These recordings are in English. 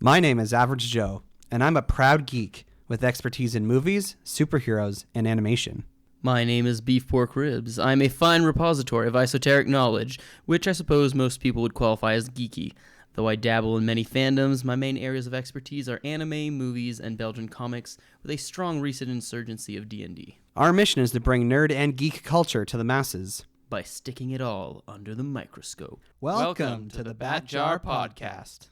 My name is Average Joe, and I'm a proud geek with expertise in movies, superheroes, and animation. My name is Beef Pork Ribs. I'm a fine repository of esoteric knowledge, which I suppose most people would qualify as geeky. Though I dabble in many fandoms, my main areas of expertise are anime, movies, and Belgian comics, with a strong recent insurgency of D&D. Our mission is to bring nerd and geek culture to the masses by sticking it all under the microscope. Welcome to the Bat Jar Podcast.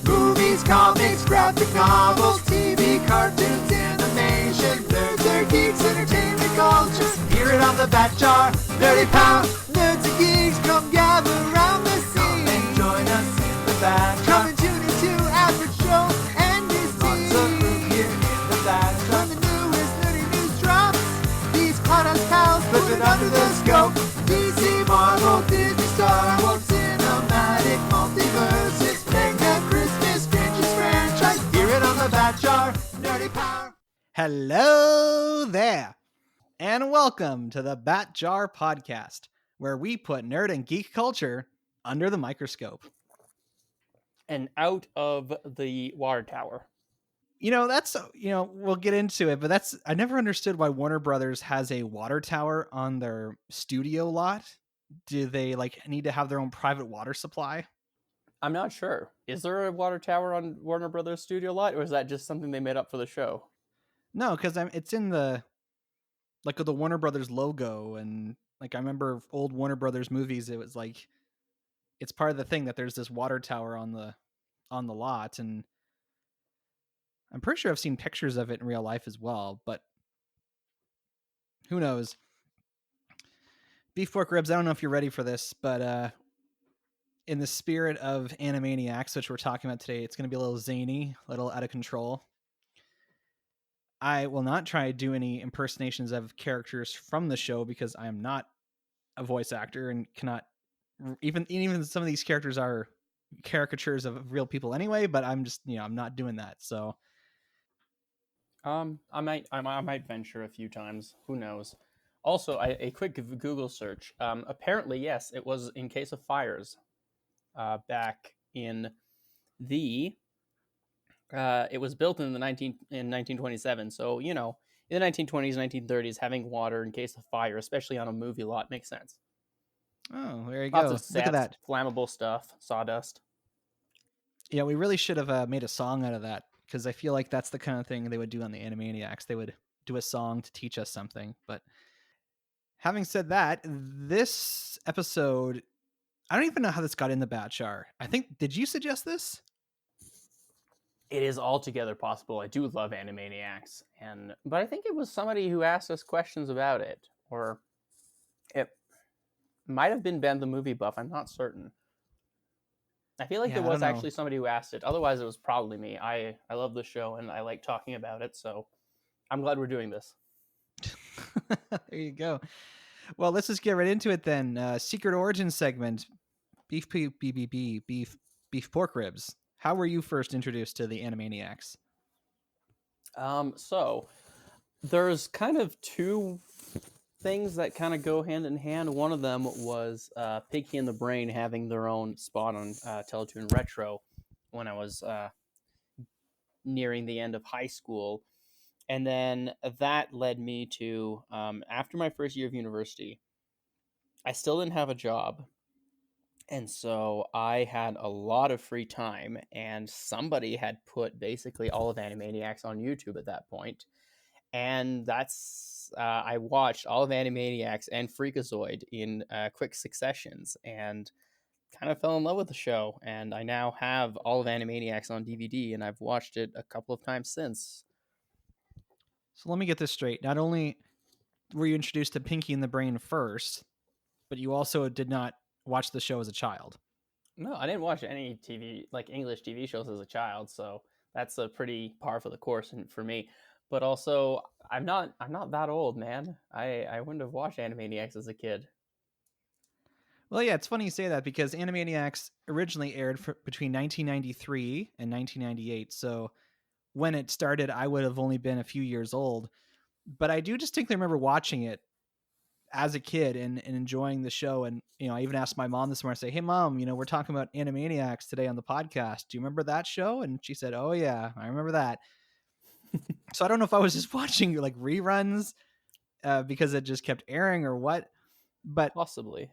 Movies, comics, graphic novels, TV, cartoons, animation, nerds are geeks, entertainment culture. Hear it on the Bat Jar, Nerdy Power. Nerds and geeks, come gather around the scene. Come and join us in the Bat Jar. Come and tune into Average Joe and his team. Lots of room here in the Bat Jar. When the newest nerdy news drops, these podcast pals put it under the scope. DC, Marvel, Disney, Star Wars, cinematic, multiverses, mega Christmas, strangest franchise. Hear it on the Bat Jar, Nerdy Power. Hello there, and welcome to the Bat Jar Podcast, where we put nerd and geek culture under the microscope. And out of the water tower. We'll get into it, but I never understood why Warner Brothers has a water tower on their studio lot. Do they need to have their own private water supply? I'm not sure. Is there a water tower on Warner Brothers studio lot, or is that just something they made up for the show? No, because it's in the Warner Brothers logo, and I remember old Warner Brothers movies. It was it's part of the thing that there's this water tower on the lot, and I'm pretty sure I've seen pictures of it in real life as well. But who knows? Beef Pork Ribs, I don't know if you're ready for this, but in the spirit of Animaniacs, which we're talking about today, it's going to be a little zany, a little out of control. I will not try to do any impersonations of characters from the show because I am not a voice actor and cannot even some of these characters are caricatures of real people anyway, but I'm just, I'm not doing that. So I might venture a few times. Who knows? Also, a quick Google search. Apparently, yes, it was in case of fires back in the it was built in 1927. So, in the 1920s, 1930s, having water in case of fire, especially on a movie lot, makes sense. Oh, there you Lots go. of sets, look at that. Flammable stuff, sawdust. Yeah, we really should have made a song out of that, because I feel like that's the kind of thing they would do on the Animaniacs. They would do a song to teach us something. But having said that, this episode, I don't even know how this got in the Bat Jar. Did you suggest this? It is altogether possible. I do love Animaniacs, but I think it was somebody who asked us questions about it, or it might have been Ben the Movie Buff. I'm not certain. I feel like there was actually somebody who asked it. Otherwise, it was probably me. I love the show, and I like talking about it, so I'm glad we're doing this. There you go. Well, let's just get right into it then. Secret Origin segment. Beef Pork Ribs. How were you first introduced to the Animaniacs? So there's kind of two things that kind of go hand in hand. One of them was Pinky and the Brain having their own spot on Teletoon Retro when I was nearing the end of high school. And then that led me to, after my first year of university, I still didn't have a job. And so I had a lot of free time, and somebody had put basically all of Animaniacs on YouTube at that point. And that's, I watched all of Animaniacs and Freakazoid in quick successions and kind of fell in love with the show. And I now have all of Animaniacs on DVD, and I've watched it a couple of times since. So let me get this straight. Not only were you introduced to Pinky and the Brain first, but you also did not watch the show as a child. No, I didn't watch any English TV shows as a child, so that's a pretty par for the course for me. But also, I'm not that old, man. I wouldn't have watched Animaniacs as a kid. Well, yeah, it's funny you say that, because Animaniacs originally aired between 1993 and 1998. So when it started, I would have only been a few years old. But I do distinctly remember watching it as a kid and enjoying the show. And, I even asked my mom this morning, I say, hey mom, we're talking about Animaniacs today on the podcast. Do you remember that show? And she said, oh yeah, I remember that. So I don't know if I was just watching like reruns because it just kept airing or what, but Possibly.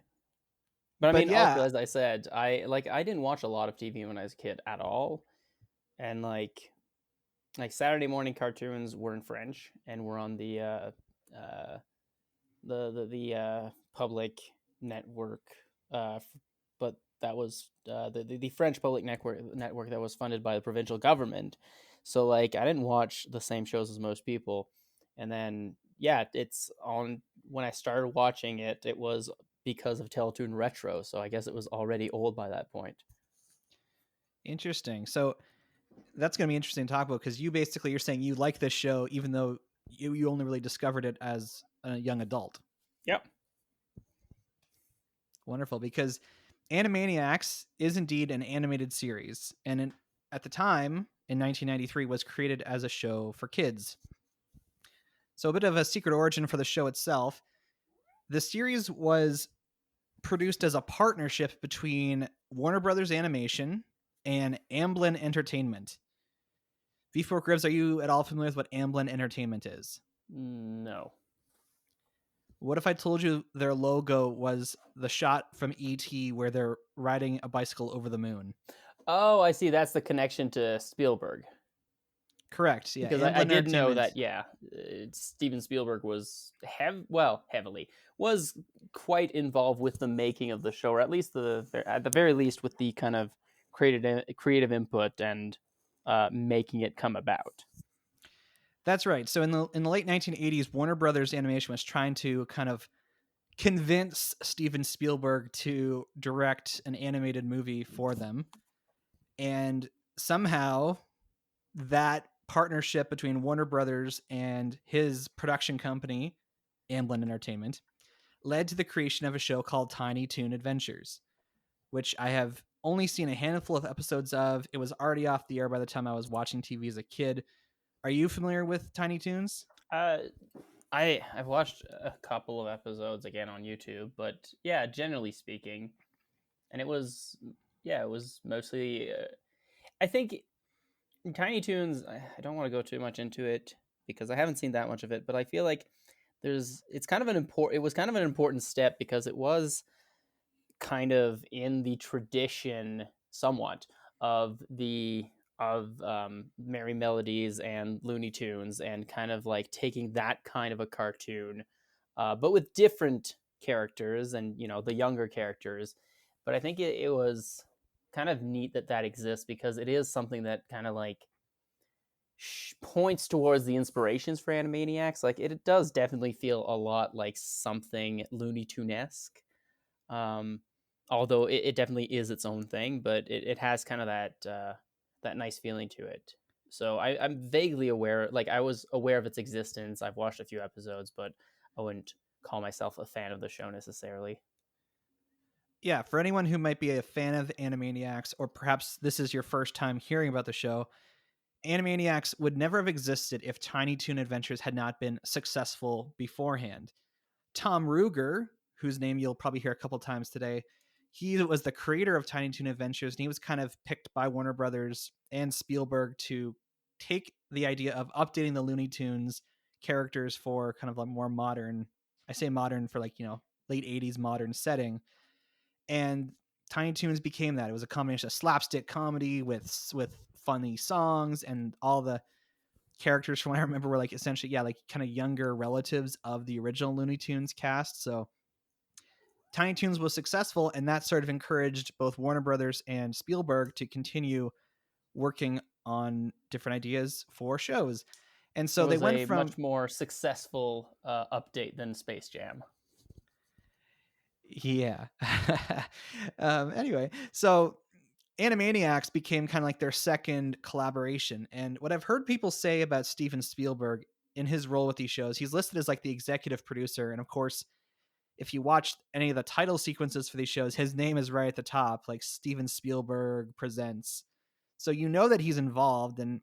But I mean, yeah, also, as I said, I didn't watch a lot of TV when I was a kid at all. And like Saturday morning cartoons were in French and were on the public network, but that was the French public network that was funded by the provincial government. So like I didn't watch the same shows as most people, and then it's on when I started watching it. It was because of Teletoon Retro, so I guess it was already old by that point. interesting. So that's going to be interesting to talk about because you're saying you like this show even though you only really discovered it as a young adult. Yep. Wonderful, because Animaniacs is indeed an animated series, and at the time in 1993 was created as a show for kids. So a bit of a secret origin for the show itself. The series was produced as a partnership between Warner Brothers Animation and Amblin Entertainment. V4 Gribbs, are you at all familiar with what Amblin Entertainment is? No. What if I told you their logo was the shot from E.T. where they're riding a bicycle over the moon? Oh, I see. That's the connection to Spielberg. Correct. Yeah, Because I did know that. Yeah, Steven Spielberg was heavily was quite involved with the making of the show, or at least at the very least with the kind of creative input and making it come about. That's right. So in the late 1980s, Warner Brothers Animation was trying to kind of convince Steven Spielberg to direct an animated movie for them, and somehow that partnership between Warner Brothers and his production company, Amblin Entertainment, led to the creation of a show called Tiny Toon Adventures, which I have only seen a handful of episodes of. It was already off the air by the time I was watching TV as a kid. Are you familiar with Tiny Toons? I've watched a couple of episodes again on YouTube, but yeah, generally speaking, and it was mostly. I think Tiny Toons. I don't want to go too much into it because I haven't seen that much of it, but I feel like it was kind of an important step because it was kind of in the tradition somewhat of Merry Melodies and Looney Tunes, and kind of like taking that kind of a cartoon, but with different characters and the younger characters. But I think it was kind of neat that exists because it is something that kind of like points towards the inspirations for Animaniacs. Like it does definitely feel a lot like something Looney Tunesque. Although it definitely is its own thing, but it has kind of that nice feeling to it. So I'm vaguely aware, like I was aware of its existence. I've watched a few episodes, but I wouldn't call myself a fan of the show necessarily. Yeah, for anyone who might be a fan of Animaniacs, or perhaps this is your first time hearing about the show, Animaniacs would never have existed if Tiny Toon Adventures had not been successful beforehand. Tom Ruegger, whose name you'll probably hear a couple times today, he was the creator of Tiny Toon Adventures, and he was kind of picked by Warner Brothers and Spielberg to take the idea of updating the Looney Tunes characters for kind of a more modern, I say modern for like, late 80s modern setting. And Tiny Toons became that. It was a combination of slapstick comedy with funny songs, and all the characters from what I remember were like essentially, like kind of younger relatives of the original Looney Tunes cast. So Tiny Toons was successful, and that sort of encouraged both Warner Brothers and Spielberg to continue working on different ideas for shows. And so they went from much more successful update than Space Jam. Yeah. Anyway, so Animaniacs became kind of like their second collaboration. And what I've heard people say about Steven Spielberg in his role with these shows, he's listed as like the executive producer. And of course, if you watch any of the title sequences for these shows, his name is right at the top, like Steven Spielberg Presents. So you know that he's involved. And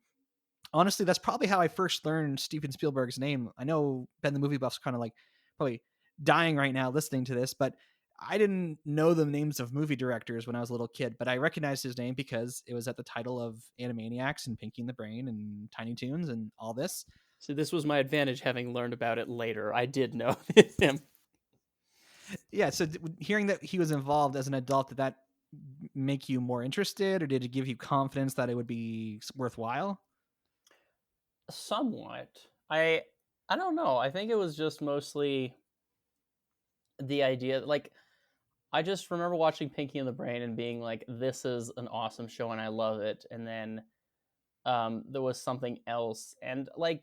honestly, that's probably how I first learned Steven Spielberg's name. I know Ben the Movie Buff's kind of like probably dying right now listening to this, but I didn't know the names of movie directors when I was a little kid, but I recognized his name because it was at the title of Animaniacs and Pinky and the Brain and Tiny Toons and all this. So this was my advantage, having learned about it later. I did know him. Yeah, so hearing that he was involved as an adult, did that make you more interested, or did it give you confidence that it would be worthwhile? Somewhat. I don't know. I think it was just mostly the idea, like, I just remember watching Pinky and the Brain and being like, this is an awesome show and I love it. And then there was something else. And like,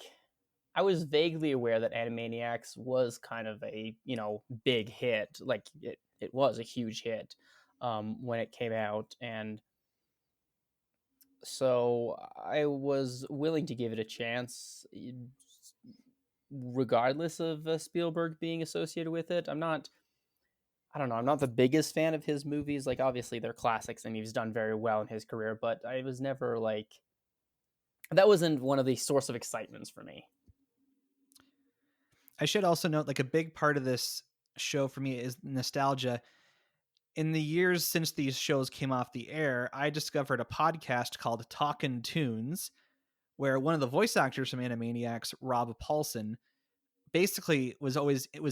I was vaguely aware that Animaniacs was kind of a, big hit. Like it was a huge hit when it came out. And so I was willing to give it a chance, regardless of Spielberg being associated with it. I don't know, I'm not the biggest fan of his movies. Like, obviously they're classics and he's done very well in his career, but I was never like, that wasn't one of the source of excitements for me. I should also note, like, a big part of this show for me is nostalgia. In the years since these shows came off the air, I discovered a podcast called Talkin' Tunes, where one of the voice actors from Animaniacs, Rob Paulsen, basically was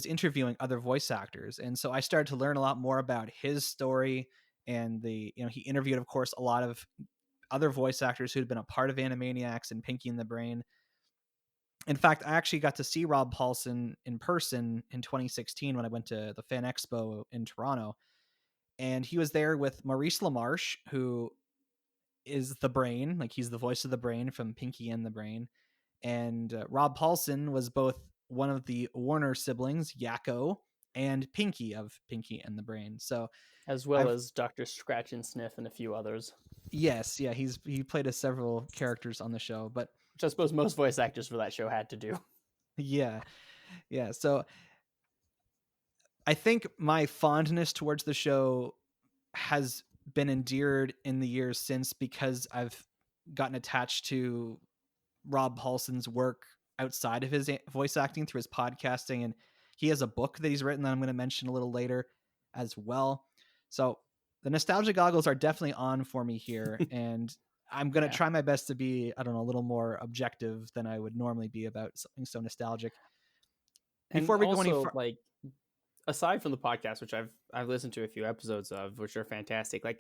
interviewing other voice actors. And so I started to learn a lot more about his story, and he interviewed, of course, a lot of other voice actors who'd been a part of Animaniacs and Pinky and the Brain. In fact, I actually got to see Rob Paulsen in person in 2016 when I went to the Fan Expo in Toronto. And he was there with Maurice LaMarche, who is the Brain, like he's the voice of the Brain from Pinky and the Brain. And Rob Paulsen was both one of the Warner siblings, Yakko, and Pinky of Pinky and the Brain. So, as well as Dr. Scratch and Sniff and a few others. Yes, yeah, he played several characters on the show, but which I suppose most voice actors for that show had to do. Yeah. So I think my fondness towards the show has been endeared in the years since, because I've gotten attached to Rob Paulsen's work outside of his voice acting through his podcasting. And he has a book that he's written that I'm going to mention a little later as well. So the nostalgia goggles are definitely on for me here. And I'm going to try my best to be, a little more objective than I would normally be about something so nostalgic. Before we go any further, like, aside from the podcast, which I've listened to a few episodes of, which are fantastic. Like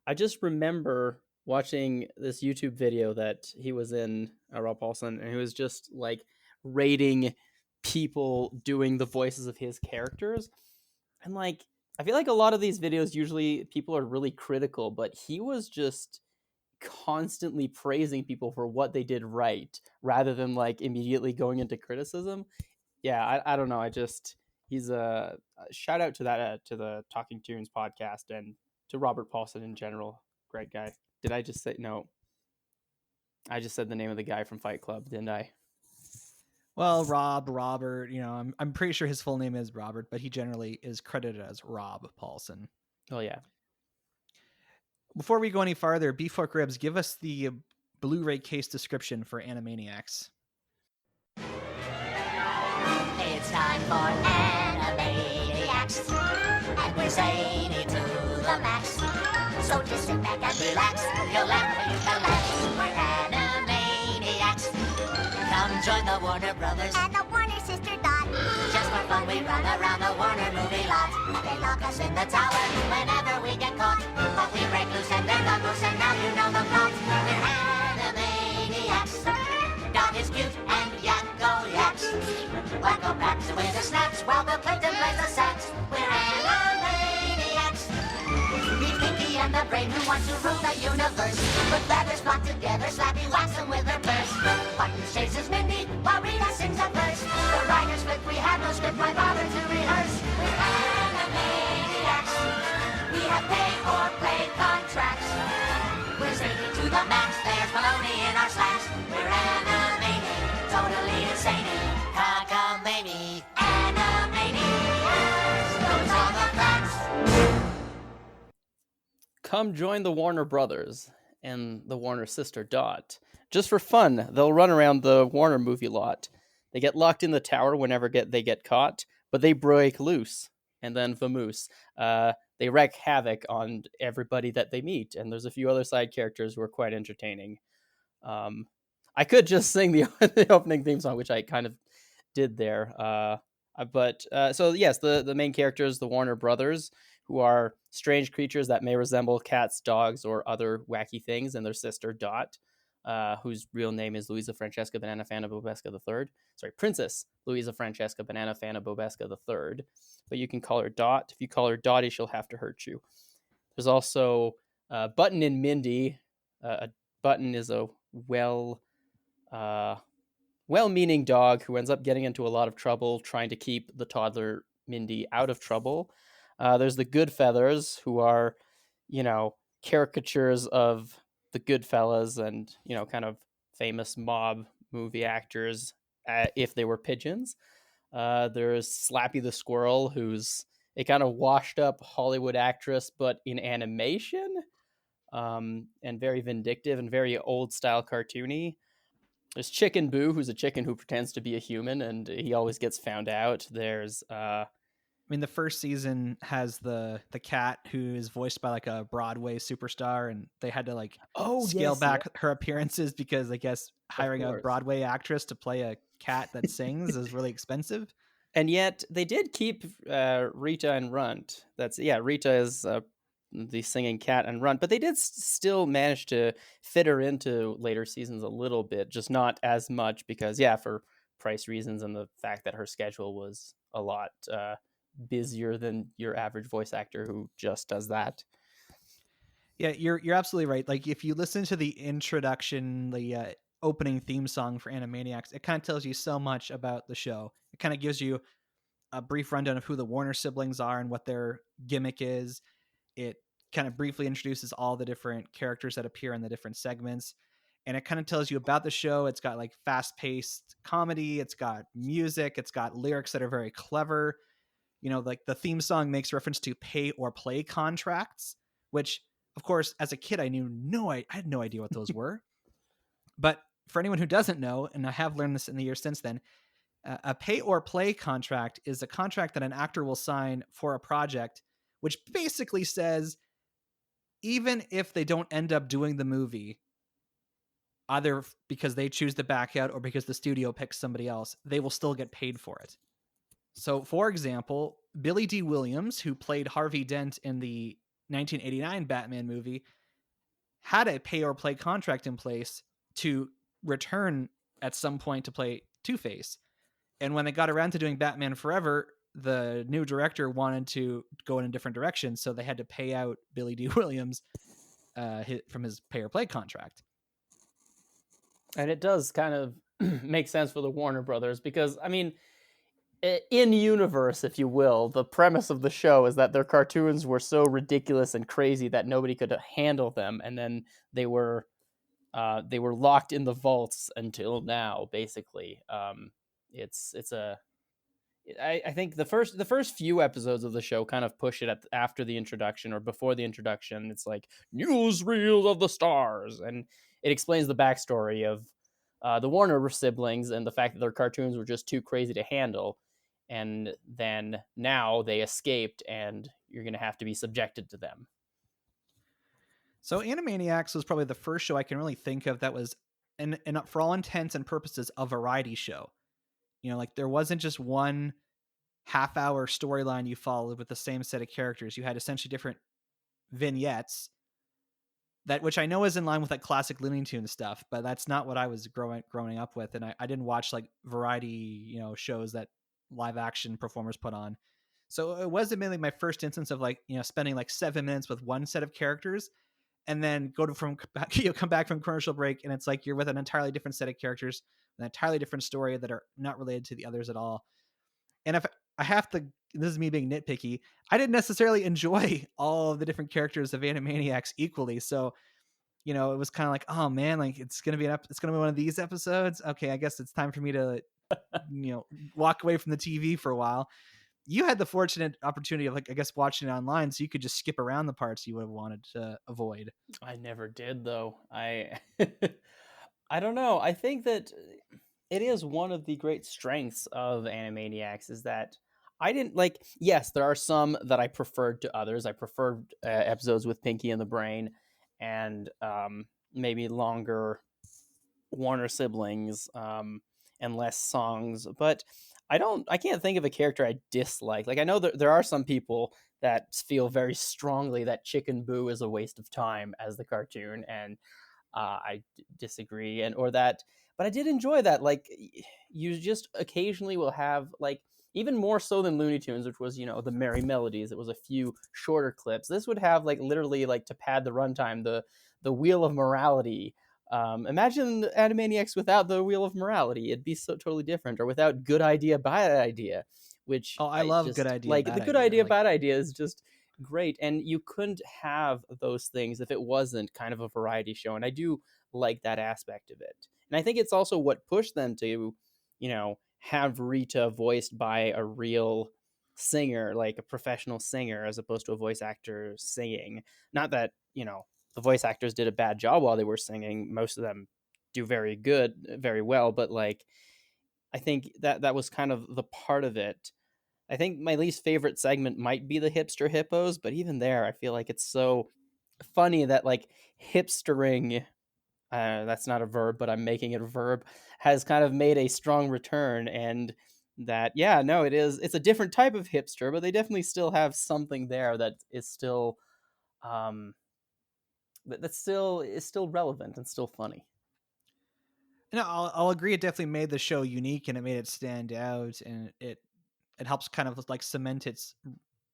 I just remember watching this YouTube video that he was in, Rob Paulsen, and he was just like rating people doing the voices of his characters. And like, I feel like a lot of these videos, usually people are really critical, but he was just constantly praising people for what they did right, rather than like immediately going into criticism. Yeah, I don't know. He's a shout out to that, to the Talking Tunes podcast, and to Robert Paulsen in general. Great guy. Did I just say no? I just said the name of the guy from Fight Club, didn't I? Well, Robert, I'm pretty sure his full name is Robert, but he generally is credited as Rob Paulsen. Oh yeah. Before we go any farther, Beef Fork Ribs, give us the Blu-ray case description for Animaniacs. It's time for Animaniacs, and we're zany to the max. So just sit back and relax, you'll laugh when you can laugh. We're Animaniacs. Come join the Warner Brothers and the Warner Sister Dot. Just for fun we run around the Warner movie lot. They lock us in the tower whenever we get caught, but we break loose and they're the moose, and now you know the plot. We're Animaniacs. Dot is cute and Yakko yaks. Wakko packs away the snaps while Bill Clinton plays the sax. We're Animaniacs. Meet Pinky and the Brain, who wants to rule the universe. With letters flock together, Slappy whacks them with her purse. Buttons chases Mindy while Rita sings a verse. The writers flip, we have no script, why bother to rehearse? We're Animaniacs. We have pay-or-play contracts. We're zany to the max, there's baloney in our slacks. We're Animaniacs, totally insane. Cockamamie, Animaniacs, those are the facts. Come join the Warner Brothers and the Warner sister Dot. Just for fun, they'll run around the Warner movie lot. They get locked in the tower whenever they get caught, but they break loose, and then vamoose. They wreak havoc on everybody that they meet, and there's a few other side characters who are quite entertaining. I could just sing the opening theme song, which I kind of did there. But so yes, the main characters, the Warner brothers, who are strange creatures that may resemble cats, dogs, or other wacky things, and their sister Dot, whose real name is Luisa Francesca Banana Fana Bobesca III. Sorry, Princess Luisa Francesca Banana Fana Bobesca III. But you can call her Dot. If you call her Dottie, she'll have to hurt you. There's also Button and Mindy. Button is a well-meaning dog who ends up getting into a lot of trouble trying to keep the toddler Mindy out of trouble. There's the Goodfeathers, who are, caricatures of the Goodfellas and, kind of famous mob movie actors if they were pigeons. There's Slappy the Squirrel, who's a kind of washed-up Hollywood actress, but in animation, and very vindictive and very old-style cartoony. There's Chicken Boo, who's a chicken who pretends to be a human, and he always gets found out. There's I mean, the first season has the cat who is voiced by like a Broadway superstar, and they had to like scale back her appearances because I guess hiring a Broadway actress to play a cat that sings is really expensive. And yet they did keep Rita and Runt. Rita is the singing cat and Runt, but they did still manage to fit her into later seasons a little bit, just not as much because, for price reasons and the fact that her schedule was a lot busier than your average voice actor who just does that. Yeah, you're absolutely right. Like if you listen to the introduction, the opening theme song for Animaniacs, it kind of tells you so much about the show. It kind of gives you a brief rundown of who the Warner siblings are and what their gimmick is. It kind of briefly introduces all the different characters that appear in the different segments. And it kind of tells you about the show. It's got like fast-paced comedy. It's got music. It's got lyrics that are very clever. Like the theme song makes reference to pay or play contracts, which, of course, as a kid, I had no idea what those were. But for anyone who doesn't know, and I have learned this in the years since then, a pay or play contract is a contract that an actor will sign for a project, which basically says even if they don't end up doing the movie, either because they choose to back out or because the studio picks somebody else, they will still get paid for it. So, for example, Billy D. Williams, who played Harvey Dent in the 1989 Batman movie, had a pay or play contract in place to return at some point to play Two-Face. And when they got around to doing Batman Forever, the new director wanted to go in a different direction, so they had to pay out Billy D. Williams from his pay or play contract. And it does kind of make sense for the Warner Brothers because, I mean, in universe, if you will, the premise of the show is that their cartoons were so ridiculous and crazy that nobody could handle them, and then they were locked in the vaults until now. Basically, I think the first few episodes of the show kind of push it after the introduction or before the introduction. It's like newsreels of the stars, and it explains the backstory of the Warner siblings and the fact that their cartoons were just too crazy to handle. And then now they escaped, and you're going to have to be subjected to them. So Animaniacs was probably the first show I can really think of that was, and for all intents and purposes, a variety show. Like there wasn't just one half-hour storyline you followed with the same set of characters. You had essentially different vignettes, which I know is in line with like classic Looney Tunes stuff, but that's not what I was growing up with. And I didn't watch like variety, shows that live action performers put on. So it was admittedly my first instance of like, spending like 7 minutes with one set of characters and then come back from commercial break. And it's like, you're with an entirely different set of characters, an entirely different story that are not related to the others at all. And if I have to, this is me being nitpicky, I didn't necessarily enjoy all of the different characters of Animaniacs equally. So, it was kind of like, oh man, like it's going to be one of these episodes. Okay. I guess it's time for me to, walk away from the TV for a while. You had the fortunate opportunity of like, I guess, watching it online, so you could just skip around the parts you would have wanted to avoid. I never did though. I don't know. I think that it is one of the great strengths of Animaniacs is that I didn't like. Yes, there are some that I preferred to others. I preferred episodes with Pinky and the Brain, and maybe longer Warner siblings, and less songs. But I can't think of a character I dislike. Like I know there are some people that feel very strongly that Chicken Boo is a waste of time as the cartoon, and disagree, and or that. But I did enjoy that. Like you just occasionally will have like even more so than Looney Tunes, which was the Merry Melodies. It was a few shorter clips. This would have like literally like to pad the runtime the Wheel of Morality. Imagine Animaniacs without the Wheel of Morality. It'd be so totally different. Or without Good Idea, Bad Idea, which Oh, I I love Good just Idea, like. Bad The Good Idea. Idea, Like, Bad Idea is just great. And you couldn't have those things if it wasn't kind of a variety show. And I do like that aspect of it. And I think it's also what pushed them to, have Rita voiced by a real singer, like a professional singer, as opposed to a voice actor singing. Not that, the voice actors did a bad job while they were singing. Most of them do very well, but like I think that was kind of the part of it. I think my least favorite segment might be the hipster hippos, but even there I feel like it's so funny that like hipstering, that's not a verb, but I'm making it a verb, has kind of made a strong return. And that, yeah, no, it's a different type of hipster, but they definitely still have something there that is still um is still relevant and still funny. no, I'll agree. It definitely made the show unique and it made it stand out, and it helps kind of like cement its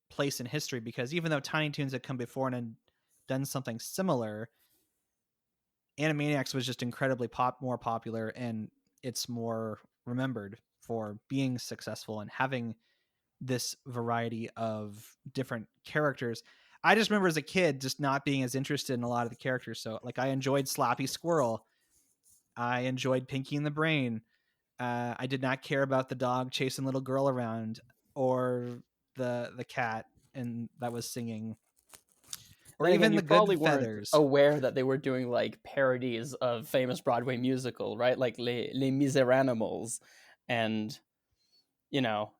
place in history, because even though Tiny Toons had come before and had done something similar, Animaniacs was just incredibly more popular, and it's more remembered for being successful and having this variety of different characters. I just remember as a kid just not being as interested in a lot of the characters. So like I enjoyed Slappy Squirrel. I enjoyed Pinky and the Brain. I did not care about the dog chasing little girl around, or the cat and that was singing, or Then again, even you the Good probably weren't Feathers. aware that they were doing like parodies of famous Broadway musical, right? Like Les Miséranimals, and you know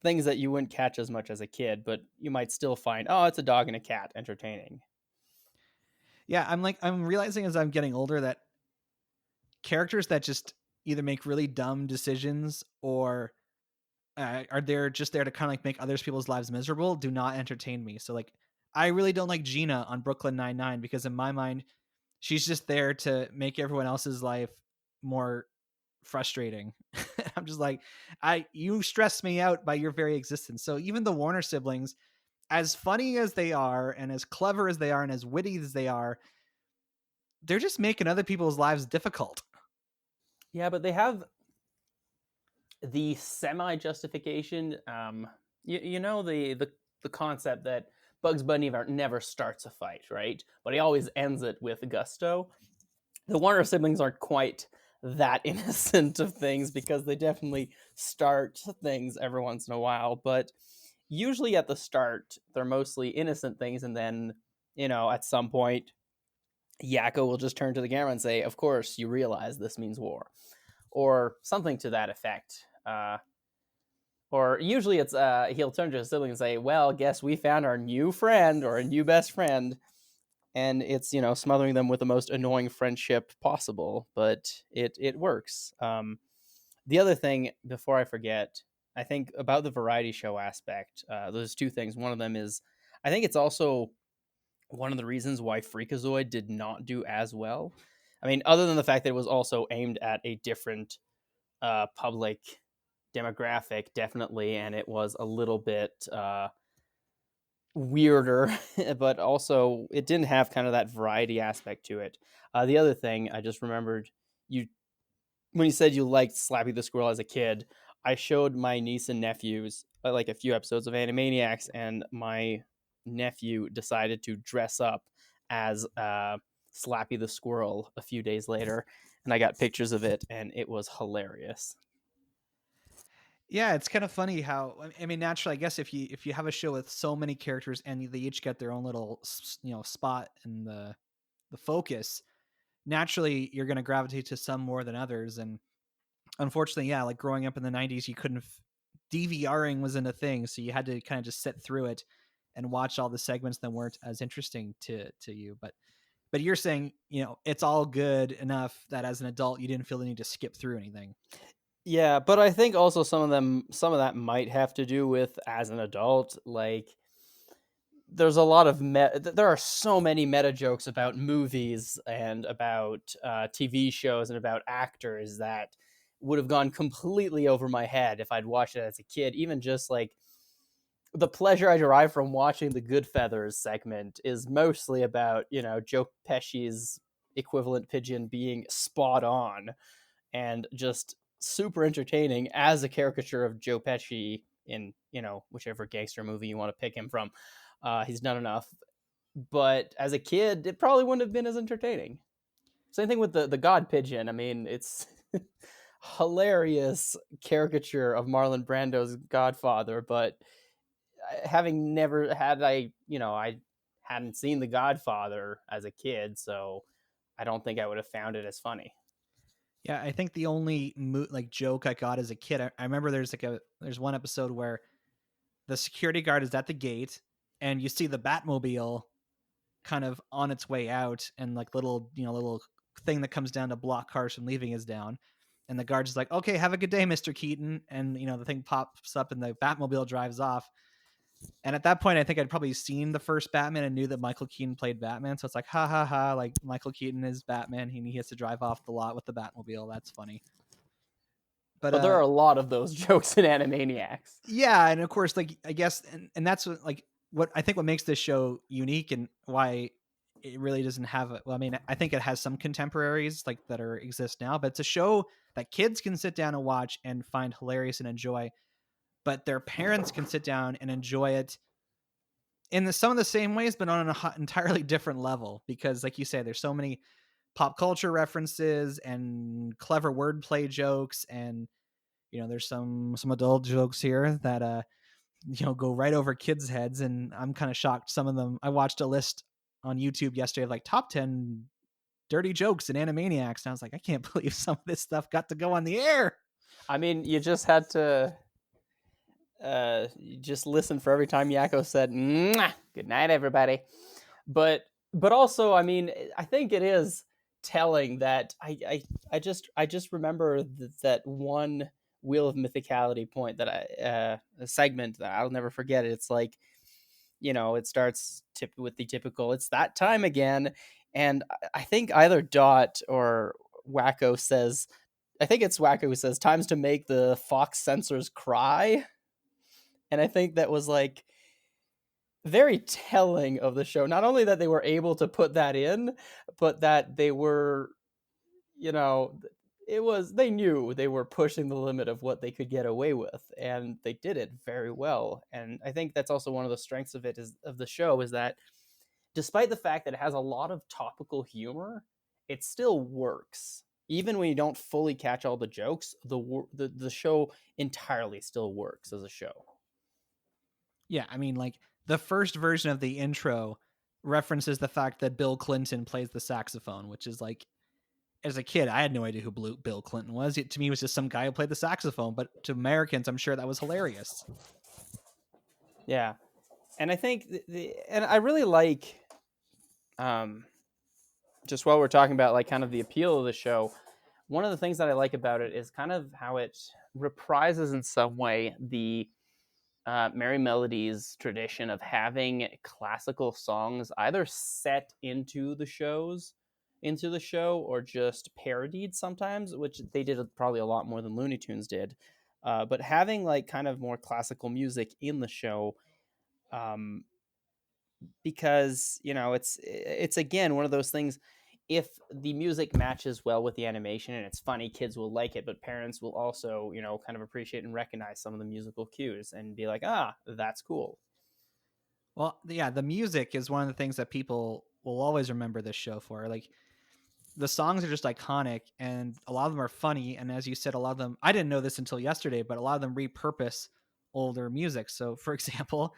things that you wouldn't catch as much as a kid, but you might still find, oh, it's a dog and a cat, entertaining. Yeah, I'm realizing as I'm getting older that characters that just either make really dumb decisions or are there just there to kind of like make others people's lives miserable do not entertain me. So like I really don't like Gina on Brooklyn Nine-Nine, because in my mind she's just there to make everyone else's life more frustrating. I'm just like, you stress me out by your very existence. So even the Warner siblings, as funny as they are and as clever as they are and as witty as they are, they're just making other people's lives difficult. Yeah, but they have the semi justification. The concept that Bugs Bunny never starts a fight, right? But he always ends it with gusto. The Warner siblings aren't quite that innocent of things, because they definitely start things every once in a while, but usually at the start they're mostly innocent things, and then at some point Yakko will just turn to the camera and say, of course you realize this means war, or something to that effect. Or usually it's he'll turn to his sibling and say, well, guess we found our new friend, or a new best friend. And it's smothering them with the most annoying friendship possible, but it works. The other thing, before I forget, I think about the variety show aspect, there's two things. One of them is, I think it's also one of the reasons why Freakazoid did not do as well. I mean, other than the fact that it was also aimed at a different public demographic, definitely, and it was a little bit weirder, but also it didn't have kind of that variety aspect to it. The other thing I just remembered, you when you said you liked Slappy the Squirrel as a kid, I showed my niece and nephews like a few episodes of Animaniacs, and my nephew decided to dress up as Slappy the Squirrel a few days later, and I got pictures of it, and it was hilarious. Yeah, it's kind of funny how, I mean, naturally, I guess if you have a show with so many characters and they each get their own little spot in the focus, naturally you're going to gravitate to some more than others. And unfortunately, yeah, like growing up in the 90s, you couldn't DVRing wasn't a thing, so you had to kind of just sit through it and watch all the segments that weren't as interesting to you. But you're saying, it's all good enough that as an adult you didn't feel the need to skip through anything. Yeah, but I think also some of that might have to do with, as an adult, like, there's a lot of there are so many meta jokes about movies and about TV shows and about actors that would have gone completely over my head if I'd watched it as a kid. Even just like the pleasure I derive from watching the Good Feathers segment is mostly about, Joe Pesci's equivalent pigeon being spot on and just super entertaining as a caricature of Joe Pesci in, whichever gangster movie you want to pick him from. He's done enough. But as a kid, it probably wouldn't have been as entertaining. Same thing with the God Pigeon. I mean, it's hilarious caricature of Marlon Brando's Godfather, but having never had I hadn't seen The Godfather as a kid, so I don't think I would have found it as funny. Yeah, I think the only joke I got as a kid, I remember there's one episode where the security guard is at the gate and you see the Batmobile kind of on its way out, and like little thing that comes down to block cars from leaving is down, and the guard's like, okay, have a good day, Mr. Keaton, and the thing pops up and the Batmobile drives off. And at that point, I think I'd probably seen the first Batman and knew that Michael Keaton played Batman. So it's like, ha ha ha, like Michael Keaton is Batman. He has to drive off the lot with the Batmobile. That's funny. But there are a lot of those jokes in Animaniacs. Yeah, and of course, like, I guess, and that's what I think what makes this show unique and why it really doesn't have well, I mean, I think it has some contemporaries like that exist now, but it's a show that kids can sit down and watch and find hilarious and enjoy, but their parents can sit down and enjoy it in some of the same ways, but on an entirely different level, because like you say, there's so many pop culture references and clever wordplay jokes, and there's some adult jokes here that go right over kids' heads, and I'm kind of shocked. Some of them, I watched a list on YouTube yesterday of like top 10 dirty jokes in Animaniacs, and I was like, I can't believe some of this stuff got to go on the air. I mean, you just had to just listen for every time Yakko said "Mwah! Good night, everybody." But also, I mean, I think it is telling that I just remember that one Wheel of Mythicality point that a segment that I'll never forget it. It's like, it starts with the typical, it's that time again. And I think either Dot or Wakko says, I think it's Wakko who says, time's to make the Fox censors cry. And I think that was like very telling of the show. Not only that they were able to put that in, but that they were, they knew they were pushing the limit of what they could get away with, and they did it very well. And I think that's also one of the strengths of the show is that despite the fact that it has a lot of topical humor, it still works. Even when you don't fully catch all the jokes, the show entirely still works as a show. Yeah, I mean, like, the first version of the intro references the fact that Bill Clinton plays the saxophone, which is like, as a kid, I had no idea who Bill Clinton was. To me, it was just some guy who played the saxophone, but to Americans, I'm sure that was hilarious. Yeah. And I think, and I really like, just while we're talking about like kind of the appeal of the show, one of the things that I like about it is kind of how it reprises in some way the Merry Melodies tradition of having classical songs either set into the show or just parodied sometimes, which they did probably a lot more than Looney Tunes did. But having like kind of more classical music in the show, because it's again one of those things. If the music matches well with the animation and it's funny, kids will like it, but parents will also, kind of appreciate and recognize some of the musical cues and be like, that's cool. Well, yeah, the music is one of the things that people will always remember this show for. Like, the songs are just iconic, and a lot of them are funny. And as you said, a lot of them, I didn't know this until yesterday, but a lot of them repurpose older music. So, for example,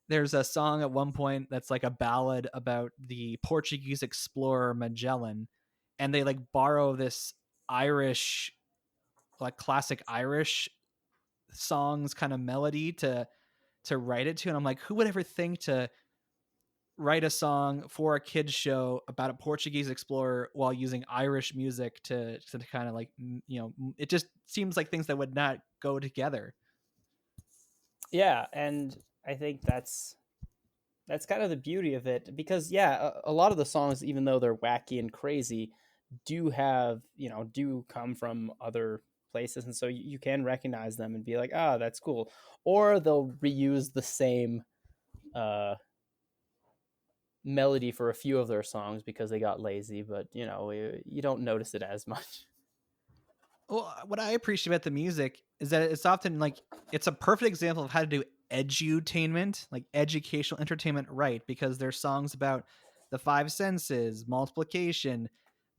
there's a song at one point that's like a ballad about the Portuguese explorer Magellan, and they like borrow this Irish, like classic Irish song's kind of melody to write it to, and I'm like, who would ever think to write a song for a kids show about a Portuguese explorer while using Irish music to kind of like, it just seems like things that would not go together. Yeah, and I think that's kind of the beauty of it, because a lot of the songs, even though they're wacky and crazy, do come from other places, and so you can recognize them and be like, ah, that's cool. Or they'll reuse the same melody for a few of their songs because they got lazy, but you don't notice it as much. Well, what I appreciate about the music is that it's often like, it's a perfect example of how to do edutainment, like educational entertainment, right? Because there's songs about the five senses, multiplication,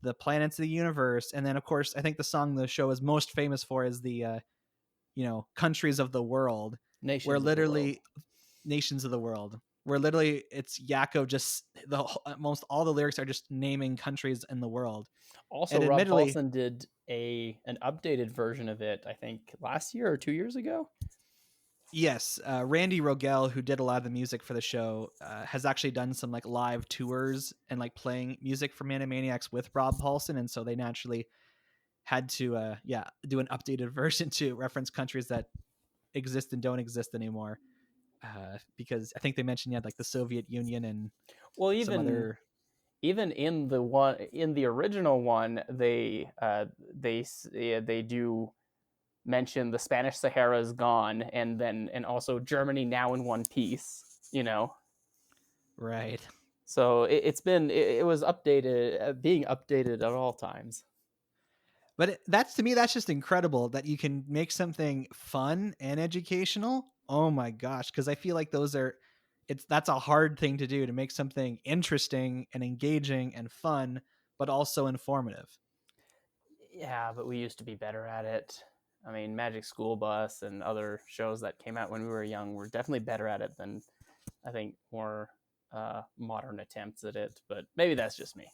the planets of the universe, and then of course I think the song the show is most famous for is the countries of the world, Nations where of the literally world. nations of the world, where literally it's Yakko just most all the lyrics are just naming countries in the world. Also, And Rob admittedly, Paulson did an updated version of it, I think last year or 2 years ago. yes, Randy Rogel, who did a lot of the music for the show, has actually done some like live tours and like playing music from Animaniacs with Rob Paulson, and so they naturally had to do an updated version to reference countries that exist and don't exist anymore. Because I think they mentioned like the Soviet Union and Well, some other. even in the original one, they do mention the Spanish Sahara is gone, and also Germany now in one piece. Right. So it was updated, being updated at all times. But to me, that's just incredible that you can make something fun and educational. Oh my gosh. Cause I feel like that's a hard thing to do, to make something interesting and engaging and fun, but also informative. Yeah, but we used to be better at it. I mean, Magic School Bus and other shows that came out when we were young were definitely better at it than, I think, more modern attempts at it. But maybe that's just me.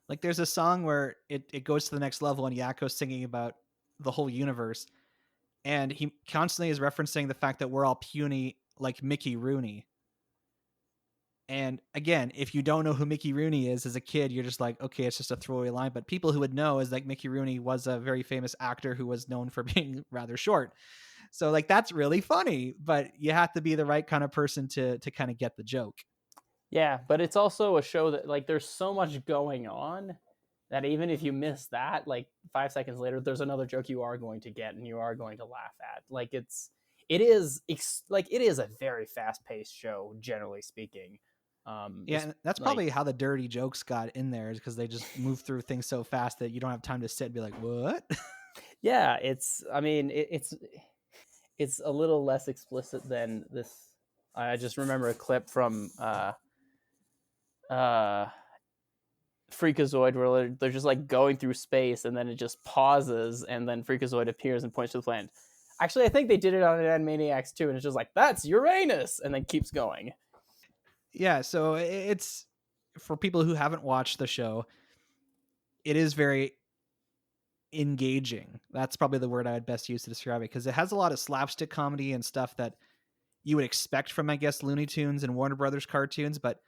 Like there's a song where it goes to the next level and Yakko's singing about the whole universe. And he constantly is referencing the fact that we're all puny like Mickey Rooney. And again, if you don't know who Mickey Rooney is as a kid, you're just like, okay, it's just a throwaway line. But people who would know is like Mickey Rooney was a very famous actor who was known for being rather short. So like that's really funny, but you have to be the right kind of person to kind of get the joke. Yeah, but it's also a show that, like, there's so much going on that even if you miss that, like 5 seconds later, there's another joke you are going to get and you are going to laugh at. Like it is a very fast paced show, generally speaking. Yeah, and that's probably how the dirty jokes got in there, is because they just move through things so fast that you don't have time to sit and be like, what? Yeah, it's a little less explicit than this. I just remember a clip from Freakazoid where they're just like going through space and then it just pauses and then Freakazoid appears and points to the planet. Actually, I think they did it on Animaniacs too, and it's just like, that's Uranus, and then keeps going. Yeah, so it's, for people who haven't watched the show, it is very engaging. That's probably the word I would best use to describe it, because it has a lot of slapstick comedy and stuff that you would expect from, I guess, Looney Tunes and Warner Brothers cartoons. But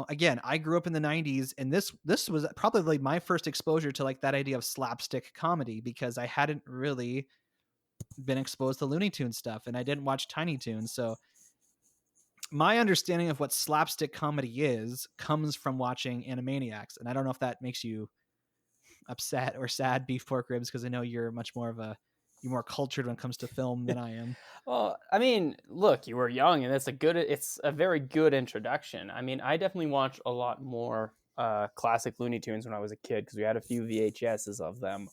again, I grew up in the 90s, and this was probably my first exposure to like that idea of slapstick comedy, because I hadn't really been exposed to Looney Tunes stuff and I didn't watch Tiny Toons. So my understanding of what slapstick comedy is comes from watching Animaniacs. And I don't know if that makes you upset or sad, Beef Pork Ribs, because I know you're you're more cultured when it comes to film than I am. Well, I mean, look, you were young, and it's a very good introduction. I mean, I definitely watched a lot more classic Looney Tunes when I was a kid, because we had a few VHSs of them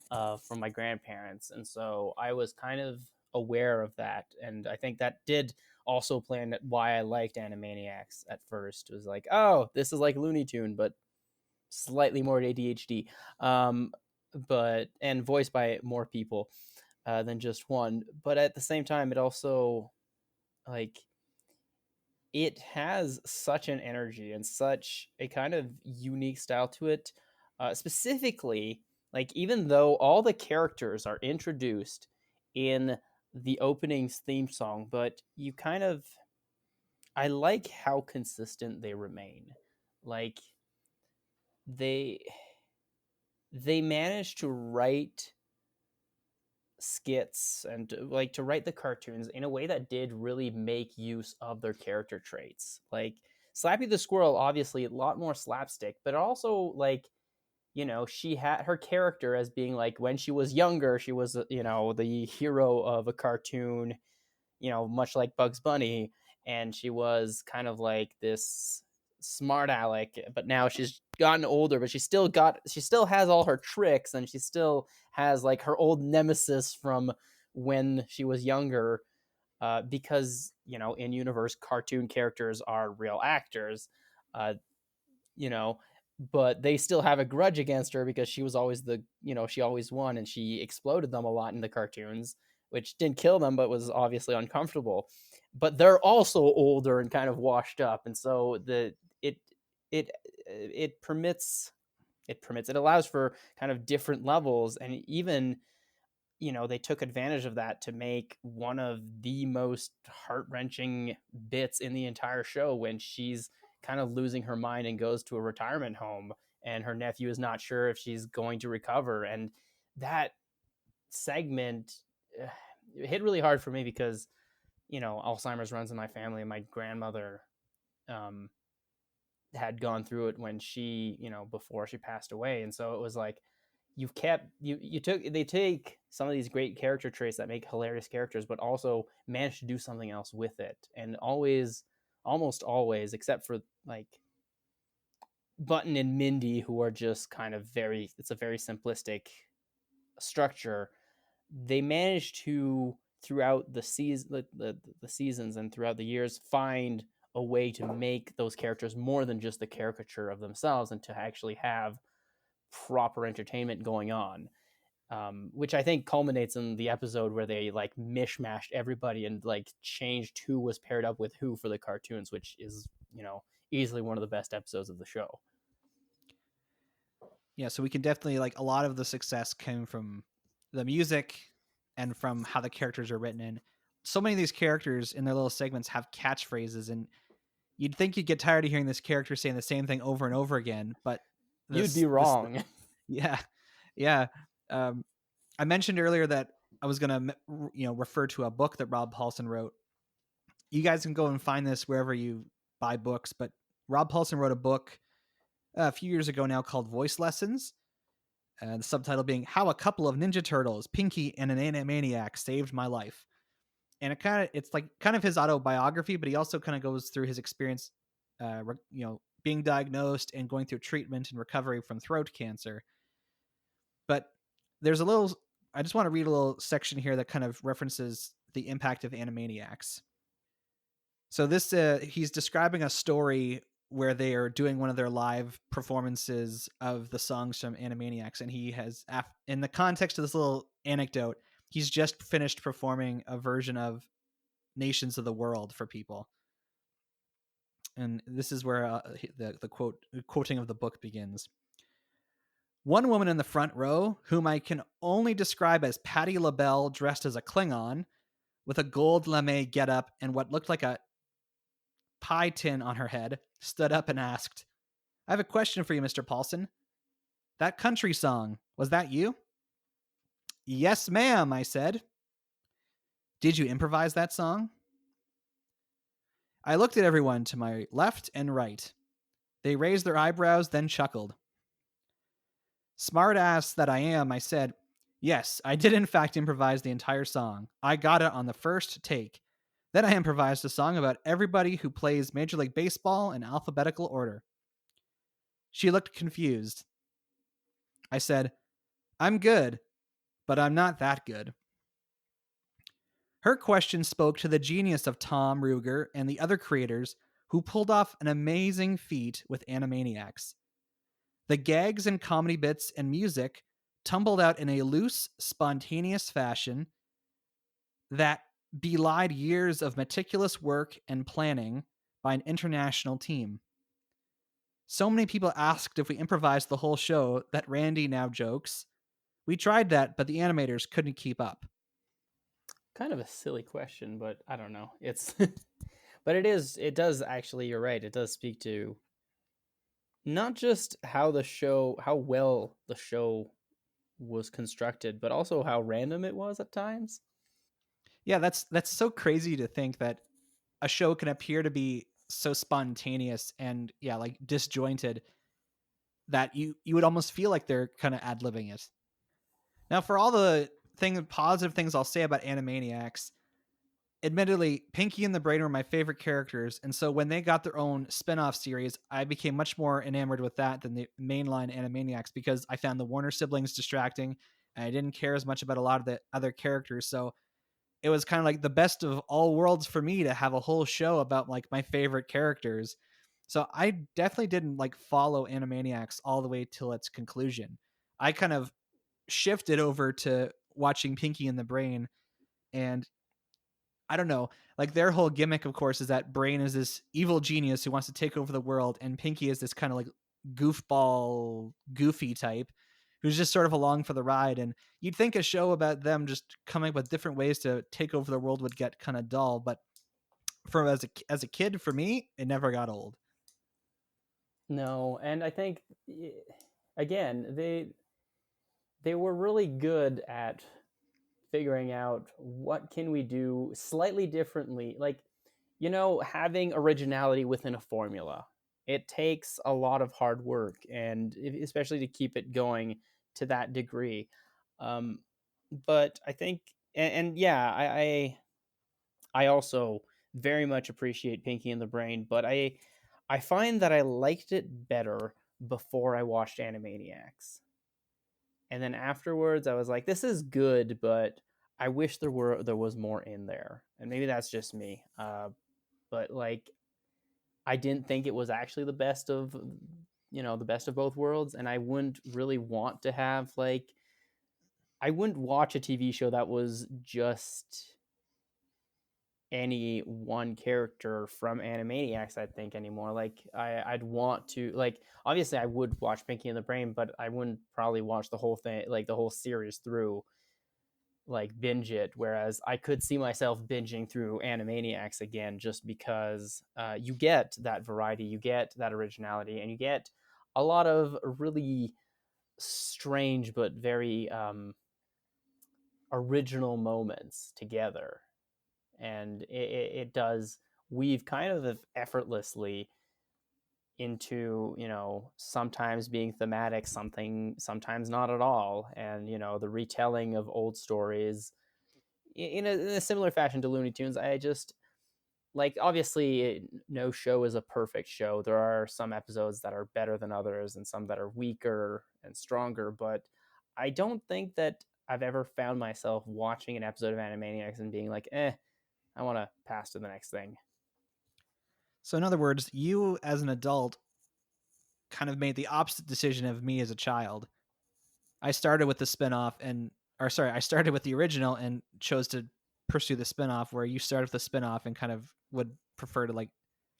from my grandparents, and so I was kind of aware of that, and I think that did also play in why I liked Animaniacs at first. It was like, oh, this is like Looney Tune, but slightly more ADHD, and voiced by more people than just one. But at the same time, it also, like, it has such an energy and such a kind of unique style to it. Specifically, like, even though all the characters are introduced in the opening's theme song, but you kind of, I like how consistent they remain. Like they managed to write skits and like to write the cartoons in a way that did really make use of their character traits. Like Slappy the Squirrel, obviously a lot more slapstick, but also like, you know, she had her character as being like, when she was younger, she was, you know, the hero of a cartoon, you know, much like Bugs Bunny, and she was kind of like this smart aleck, but now she's gotten older, but she still has all her tricks, and she still has like her old nemesis from when she was younger, because, you know, in universe cartoon characters are real actors, uh, you know, but they still have a grudge against her because she was always the, you know, she always won, and she exploded them a lot in the cartoons, which didn't kill them, but was obviously uncomfortable. But they're also older and kind of washed up, and so it permits it allows for kind of different levels, and even, you know, they took advantage of that to make one of the most heart-wrenching bits in the entire show when she's kind of losing her mind and goes to a retirement home, and her nephew is not sure if she's going to recover. And that segment hit really hard for me because, you know, Alzheimer's runs in my family, and my grandmother had gone through it when she, you know, before she passed away. And so it was like, they take some of these great character traits that make hilarious characters, but also manage to do something else with it. And almost always, except for like Button and Mindy, who are just kind of it's a very simplistic structure, they manage to, throughout the seasons and throughout the years, find a way to make those characters more than just the caricature of themselves, and to actually have proper entertainment going on, which I think culminates in the episode where they like mishmashed everybody and like changed who was paired up with who for the cartoons, which is, you know, easily one of the best episodes of the show. Yeah, so we can definitely, like, a lot of the success came from the music and from how the characters are written in. So many of these characters in their little segments have catchphrases, and you'd think you'd get tired of hearing this character saying the same thing over and over again, but You'd be wrong. Yeah. I mentioned earlier that I was going to, you know, refer to a book that Rob Paulsen wrote. You guys can go and find this wherever you buy books, but Rob Paulsen wrote a book a few years ago now called Voice Lessons. The subtitle being How a Couple of Ninja Turtles, Pinky and an Animaniac Saved My Life. And it's like kind of his autobiography, but he also kind of goes through his experience, you know, being diagnosed and going through treatment and recovery from throat cancer. But there's I just want to read a little section here that kind of references the impact of Animaniacs. So this, he's describing a story where they are doing one of their live performances of the songs from Animaniacs. And he has, in the context of this little anecdote, he's just finished performing a version of Nations of the World for people. And this is where the quoting of the book begins. One woman in the front row, whom I can only describe as Patti LaBelle dressed as a Klingon, with a gold lame getup and what looked like a pie tin on her head, stood up and asked, I have a question for you, Mr. Paulsen. That country song, was that you? Yes, ma'am, I said. Did you improvise that song? I looked at everyone to my left and right. They raised their eyebrows, then chuckled. Smart ass that I am, I said, yes, I did in fact improvise the entire song. I got it on the first take. Then I improvised a song about everybody who plays Major League Baseball in alphabetical order. She looked confused. I said, I'm good, but I'm not that good. Her question spoke to the genius of Tom Ruegger and the other creators who pulled off an amazing feat with Animaniacs. The gags and comedy bits and music tumbled out in a loose, spontaneous fashion that belied years of meticulous work and planning by an international team. So many people asked if we improvised the whole show that Randy now jokes, we tried that, but the animators couldn't keep up. kind of a silly question, but I don't know. It's but it does actually, you're right. It does speak to not just how well the show was constructed, but also how random it was at times. Yeah, that's so crazy to think that a show can appear to be so spontaneous and like disjointed that you would almost feel like they're kind of ad-libbing it. Now, for all the positive things I'll say about Animaniacs, admittedly, Pinky and the Brain were my favorite characters, and so when they got their own spin-off series, I became much more enamored with that than the mainline Animaniacs because I found the Warner siblings distracting, and I didn't care as much about a lot of the other characters. So it was kind of like the best of all worlds for me to have a whole show about like my favorite characters. So I definitely didn't like follow Animaniacs all the way till its conclusion. I kind of shifted over to watching Pinky and the Brain, and I don't know, like their whole gimmick, of course, is that Brain is this evil genius who wants to take over the world, and Pinky is this kind of like goofball, goofy type who's just sort of along for the ride. And you'd think a show about them just coming up with different ways to take over the world would get kind of dull, but for as a kid, for me, it never got old. No, and I think again, they were really good at figuring out what can we do slightly differently. Like, having originality within a formula. It takes a lot of hard work, and especially to keep it going to that degree. Um, but I think, and yeah, I also very much appreciate Pinky and the Brain, but I find that I liked it better before I watched Animaniacs. And then afterwards I was like, this is good, but I wish there was more in there. And maybe that's just me. But like, I didn't think it was actually the best of both worlds, and I wouldn't really want to have like I wouldn't watch a TV show that was just any one character from Animaniacs, I think, anymore. Like I'd want to, like, obviously I would watch Pinky and the Brain, but I wouldn't probably watch the whole thing, like the whole series through, like binge it. Whereas I could see myself binging through Animaniacs again, just because you get that variety, you get that originality, and you get a lot of really strange but very original moments together. And it does weave kind of effortlessly into, sometimes being thematic, sometimes not at all, and the retelling of old stories in a similar fashion to Looney Tunes. I just like, obviously no show is a perfect show. There are some episodes that are better than others and some that are weaker and stronger, but I don't think that I've ever found myself watching an episode of Animaniacs and being like, I want to pass to the next thing. So in other words, you as an adult kind of made the opposite decision of me as a child. I started with the spinoff I started with the original and chose to pursue the spinoff, where you started with the spinoff and kind of would prefer to like,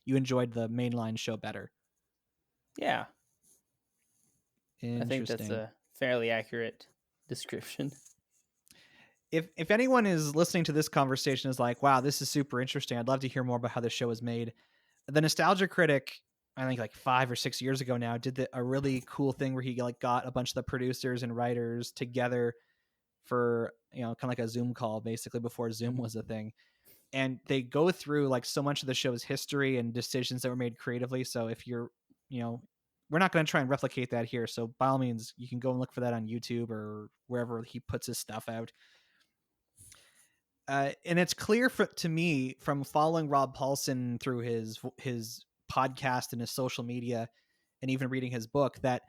you enjoyed the mainline show better. Yeah. Interesting. I think that's a fairly accurate description. If anyone is listening to this conversation is like, wow, this is super interesting, I'd love to hear more about how the show was made. The Nostalgia Critic, I think like 5 or 6 years ago now, did a really cool thing where he like got a bunch of the producers and writers together for, kind of like a Zoom call, basically, before Zoom was a thing. And they go through like so much of the show's history and decisions that were made creatively. So if you're, we're not going to try and replicate that here. So by all means, you can go and look for that on YouTube or wherever he puts his stuff out. And it's clear to me from following Rob Paulson through his podcast and his social media, and even reading his book, that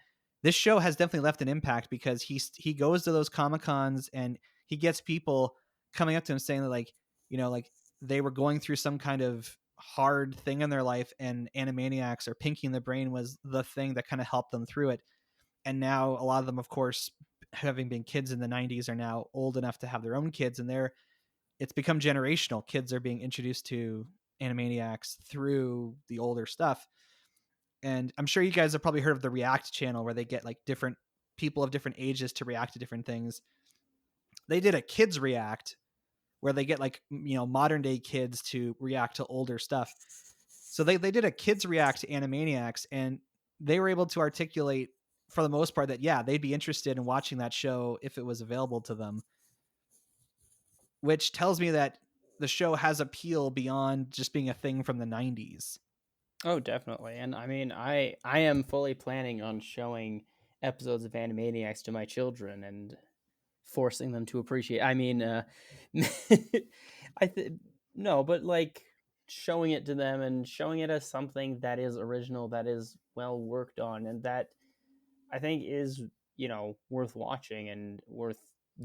this show has definitely left an impact, because he goes to those Comic-Cons and he gets people coming up to him saying that, like, like they were going through some kind of hard thing in their life, and Animaniacs or Pinky and the Brain was the thing that kind of helped them through it. And now a lot of them, of course, having been kids in the 90s, are now old enough to have their own kids, and it's become generational. Kids are being introduced to Animaniacs through the older stuff. And I'm sure you guys have probably heard of the React channel, where they get like different people of different ages to react to different things. They did a kids react where they get like, modern day kids to react to older stuff. So they did a kids react to Animaniacs, and they were able to articulate for the most part that, yeah, they'd be interested in watching that show if it was available to them, which tells me that the show has appeal beyond just being a thing from the 90s. Oh, definitely. And I mean, I am fully planning on showing episodes of Animaniacs to my children and forcing them to appreciate. I mean, no, but like showing it to them and showing it as something that is original, that is well worked on, and that I think is, worth watching and worth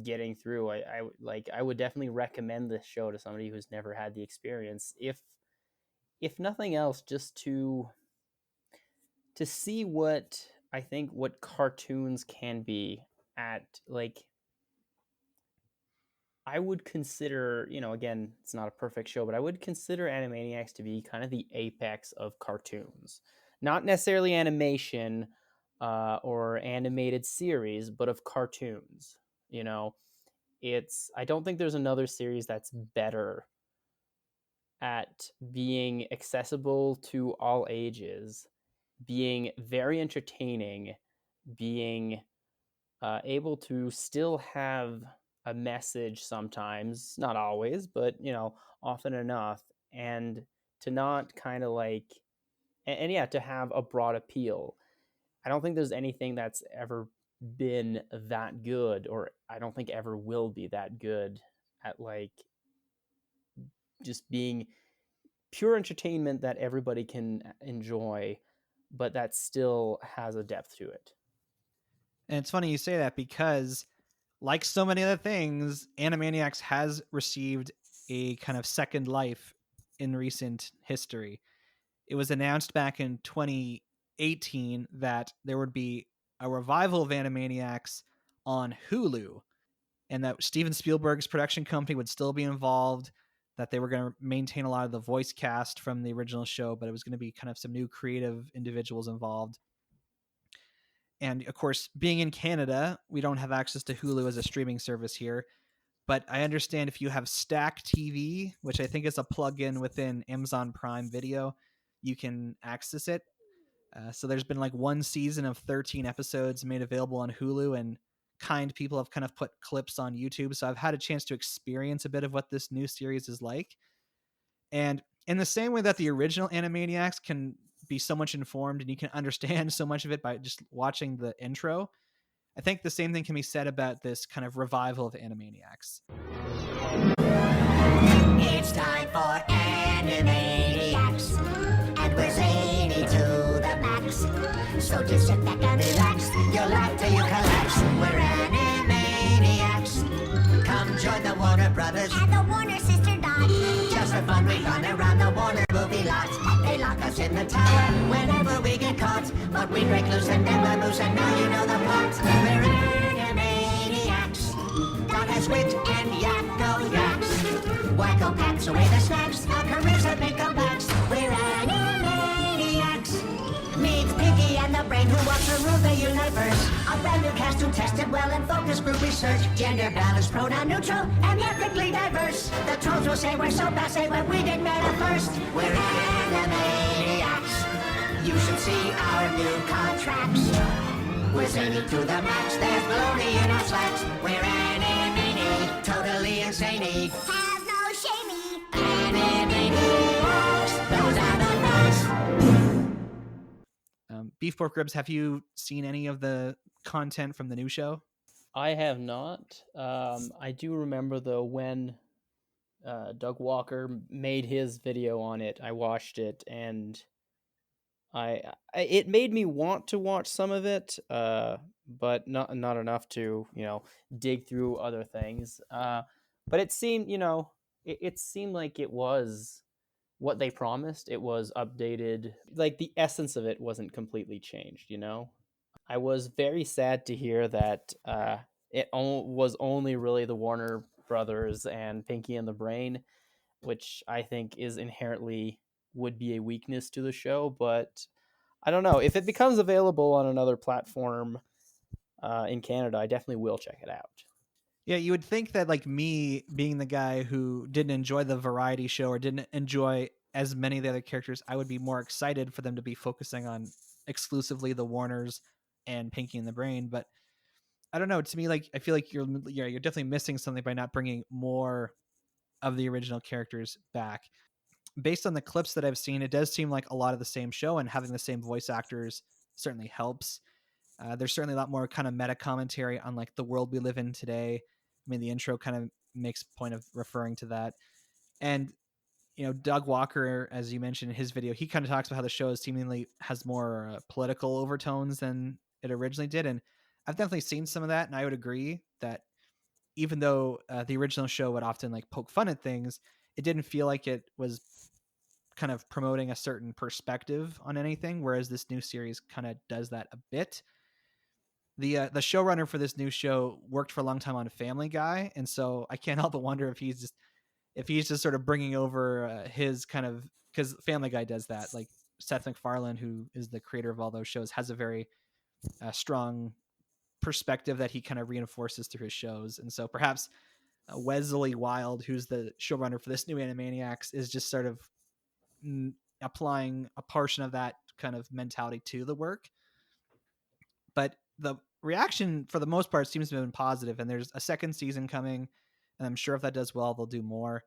getting through. I would definitely recommend this show to somebody who's never had the experience, if nothing else, just to see what I think what cartoons can be at, like, I would consider, again, it's not a perfect show, but I would consider Animaniacs to be kind of the apex of cartoons. Not necessarily animation or animated series, but of cartoons. I don't think there's another series that's better at being accessible to all ages, being very entertaining, being able to still have a message sometimes, not always, but often enough, and to not kind of like, and yeah, to have a broad appeal. I don't think there's anything that's ever been that good, or I don't think ever will be that good at like just being pure entertainment that everybody can enjoy, but that still has a depth to it. And it's funny you say that, because like so many other things, Animaniacs has received a kind of second life in recent history. It was announced back in 2018 that there would be a revival of Animaniacs on Hulu, and that Steven Spielberg's production company would still be involved, that they were going to maintain a lot of the voice cast from the original show, but it was going to be kind of some new creative individuals involved. And of course, being in Canada, we don't have access to Hulu as a streaming service here. But I understand if you have Stack TV, which I think is a plugin within Amazon Prime Video, you can access it. So there's been like one season of 13 episodes made available on Hulu, and kind people have kind of put clips on YouTube. So I've had a chance to experience a bit of what this new series is like. And in the same way that the original Animaniacs can be so much informed and you can understand so much of it by just watching the intro, I think the same thing can be said about this kind of revival of Animaniacs. It's time for Animaniacs, and we're zany to the max. So just sit back and relax, you'll laugh till you collapse. We're Animaniacs. Come join the Warner Brothers and the Warner sister dot. Just for fun, we run around the Warner movie lot. They lock us in the tower whenever we get caught, but we break loose and then the moose, and now you know the plot. We're Animaniacs. Dot has wit and Yakko yaks. Wakko packs away the snacks. Our careers have been comebacks. We're Animaniacs. Meet Piggy and the brain who walks the rule the universe. A brand new cast who tested well in focus group research. Gender balanced, pronoun neutral, and ethnically diverse. The trolls will say we're so passe when we did meta first. We're Animaniacs. You should see our new contracts. We're zany to the max. There's baloney in our slacks. We're Animaniacs. Totally insane. Have no shamey. Animaniacs. Those are the facts. Beef Pork Ribs, have you seen any of the content from the new show? I have not. I do remember though when Doug Walker made his video on it. I watched it, and it made me want to watch some of it, but not enough to dig through other things. But it seemed it seemed like it was what they promised. It was updated. Like the essence of it wasn't completely changed. I was very sad to hear that it was only really the Warner Brothers and Pinky and the Brain, which I think is inherently would be a weakness to the show. But I don't know, if it becomes available on another platform in Canada, I definitely will check it out. Yeah, you would think that like me being the guy who didn't enjoy the variety show or didn't enjoy as many of the other characters, I would be more excited for them to be focusing on exclusively the Warners and Pinky and the Brain. But I don't know. To me, like I feel like you're definitely missing something by not bringing more of the original characters back. Based on the clips that I've seen, it does seem like a lot of the same show, and having the same voice actors certainly helps. There's certainly a lot more kind of meta commentary on like the world we live in today. I mean, the intro kind of makes point of referring to that. And Doug Walker, as you mentioned in his video, he kind of talks about how the show seemingly has more political overtones than it originally did. And I've definitely seen some of that, and I would agree that even though the original show would often like poke fun at things, it didn't feel like it was kind of promoting a certain perspective on anything, whereas this new series kind of does that a bit. The showrunner for this new show worked for a long time on Family Guy, and so I can't help but wonder if he's just sort of bringing over his kind of, because Family Guy does that. Like Seth MacFarlane, who is the creator of all those shows, has a very strong perspective that he kind of reinforces through his shows, and so perhaps Wellesley Wild, who's the showrunner for this new Animaniacs, is just sort of applying a portion of that kind of mentality to the work. But the reaction for the most part seems to have been positive, and there's a second season coming, and I'm sure if that does well, they'll do more.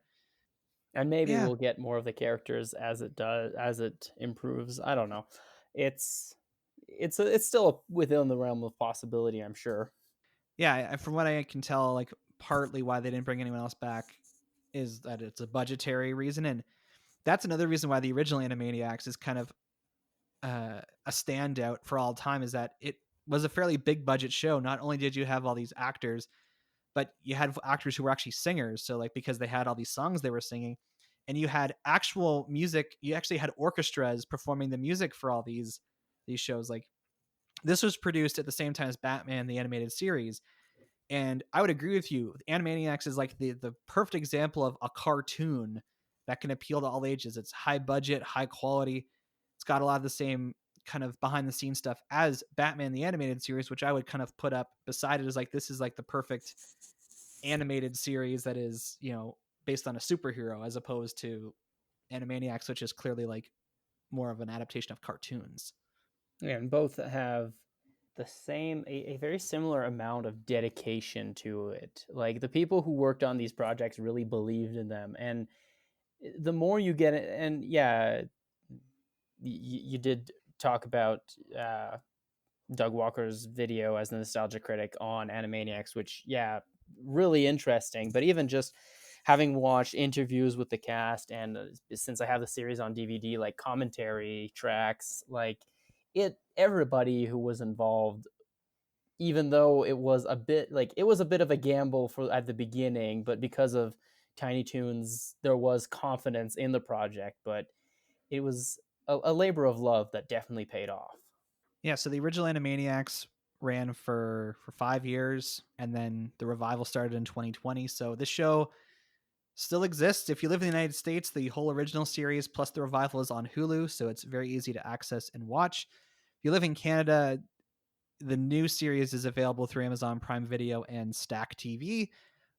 And maybe Yeah. we'll get more of the characters as it improves. I don't know. It's still within the realm of possibility, I'm sure. Yeah, from what I can tell, like partly why they didn't bring anyone else back is that it's a budgetary reason, and that's another reason why the original Animaniacs is kind of a standout for all time, is that it was a fairly big budget show. Not only did you have all these actors, but you had actors who were actually singers. So like, because they had all these songs they were singing, and you had actual music, you actually had orchestras performing the music for all these shows. Like this was produced at the same time as Batman the Animated Series. And I would agree with you. Animaniacs is like the perfect example of a cartoon that can appeal to all ages. It's high budget, high quality. It's got a lot of the same kind of behind the scenes stuff as Batman the Animated Series, which I would kind of put up beside it as like, this is like the perfect animated series that is, based on a superhero, as opposed to Animaniacs, which is clearly like more of an adaptation of cartoons. Yeah, and both have the same, a very similar amount of dedication to it. Like the people who worked on these projects really believed in them, and the more you get it, and yeah, you did talk about Doug Walker's video as the nostalgia critic on Animaniacs, which, yeah, really interesting. But even just having watched interviews with the cast, and since I have the series on DVD, like commentary tracks, like everybody who was involved, even though it was a bit of a gamble for at the beginning, but because of Tiny Toons, there was confidence in the project. But it was a labor of love that definitely paid off. Yeah, so the original Animaniacs ran for 5 years, and then the revival started in 2020. So this show still exists. If you live in the United States, the whole original series plus the revival is on Hulu, so it's very easy to access and watch. If you live in Canada, the new series is available through Amazon Prime Video and Stack TV,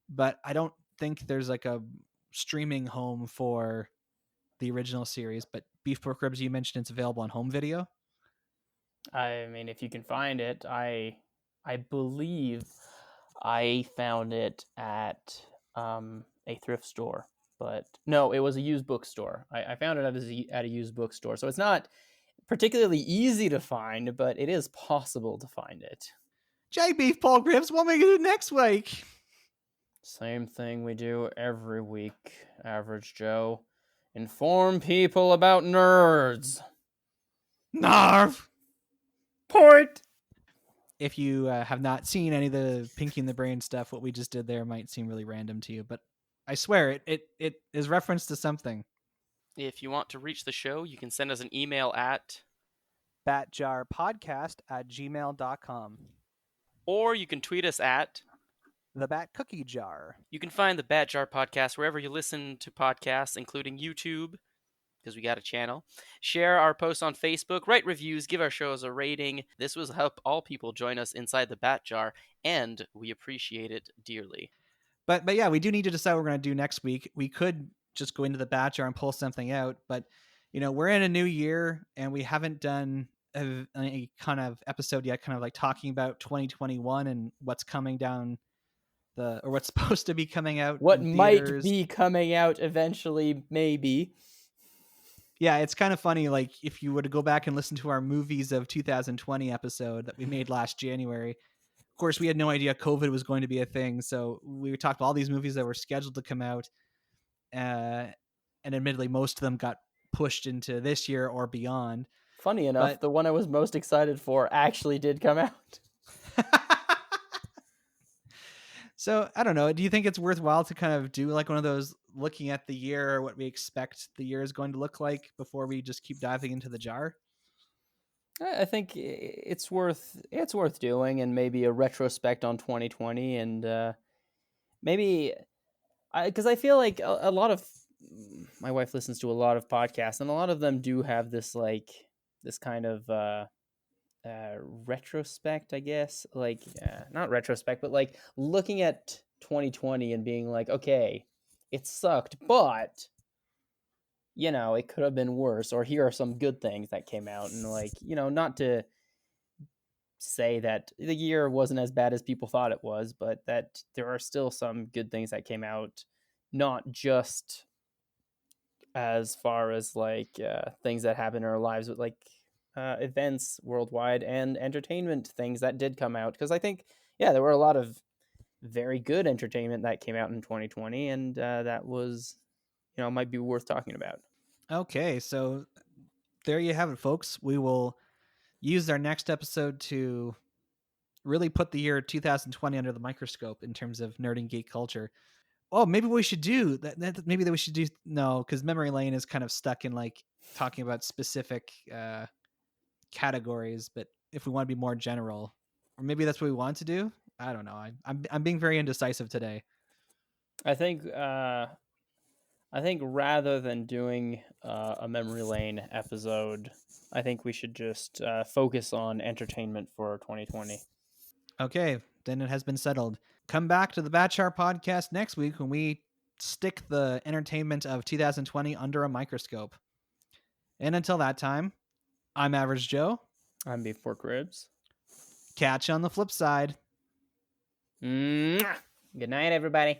but I don't think there's like a streaming home for the original series. But Beef Pork Ribs, you mentioned it's available on home video. I mean, if you can find it, I believe I found it at a thrift store, but no, it was a used bookstore. I found it at a used bookstore, so it's not particularly easy to find, but it is possible to find it. Jay Beef Pork Ribs, what are we gonna do next week? Same thing we do every week, Average Joe. Inform people about nerds. Narv! Port! If you have not seen any of the Pinky and the Brain stuff, what we just did there might seem really random to you, but I swear it is reference to something. If you want to reach the show, you can send us an email at batjarpodcast@gmail.com. or you can tweet us at The Bat Cookie Jar. You can find the Bat Jar Podcast wherever you listen to podcasts, including YouTube, because we got a channel. Share our posts on Facebook, write reviews, give our shows a rating. This will help all people join us inside the Bat Jar, and we appreciate it dearly. But yeah, we do need to decide what we're going to do next week. We could just go into the Bat Jar and pull something out, but we're in a new year and we haven't done a kind of episode yet, kind of like talking about 2021 and what's coming down or what's supposed to be coming out. What in might theaters. be coming out eventually, maybe. Yeah, it's kind of funny. Like if you were to go back and listen to our movies of 2020 episode that we made last January, of course, we had no idea COVID was going to be a thing. So we talked about all these movies that were scheduled to come out. And admittedly, most of them got pushed into this year or beyond. Funny enough, the one I was most excited for actually did come out. So I don't know. Do you think it's worthwhile to kind of do like one of those looking at the year or what we expect the year is going to look like before we just keep diving into the jar? I think it's worth doing, and maybe a retrospect on 2020, and maybe because I feel like a lot of my wife listens to a lot of podcasts, and a lot of them do have this kind of retrospect, I guess, like not retrospect, but like looking at 2020 and being like, okay, it sucked, but it could have been worse, or here are some good things that came out, and not to say that the year wasn't as bad as people thought it was, but that there are still some good things that came out, not just as far as things that happen in our lives, but events worldwide and entertainment things that did come out, because I think there were a lot of very good entertainment that came out in 2020, and that was might be worth talking about. Okay, so there you have it, folks. We will use our next episode to really put the year 2020 under the microscope in terms of nerd and geek culture. Oh, maybe we should do that. Maybe that we should do because Memory Lane is kind of stuck in like talking about specific categories. But if we want to be more general, or maybe that's what we want to do. I don't know. I'm being very indecisive today. I think rather than doing a Memory Lane episode, I think we should just focus on entertainment for 2020. Okay, then it has been settled. Come back to the Batchar podcast next week when we stick the entertainment of 2020 under a microscope. And until that time, I'm Average Joe. I'm Beef Pork Ribs. Catch you on the flip side. Good night, everybody.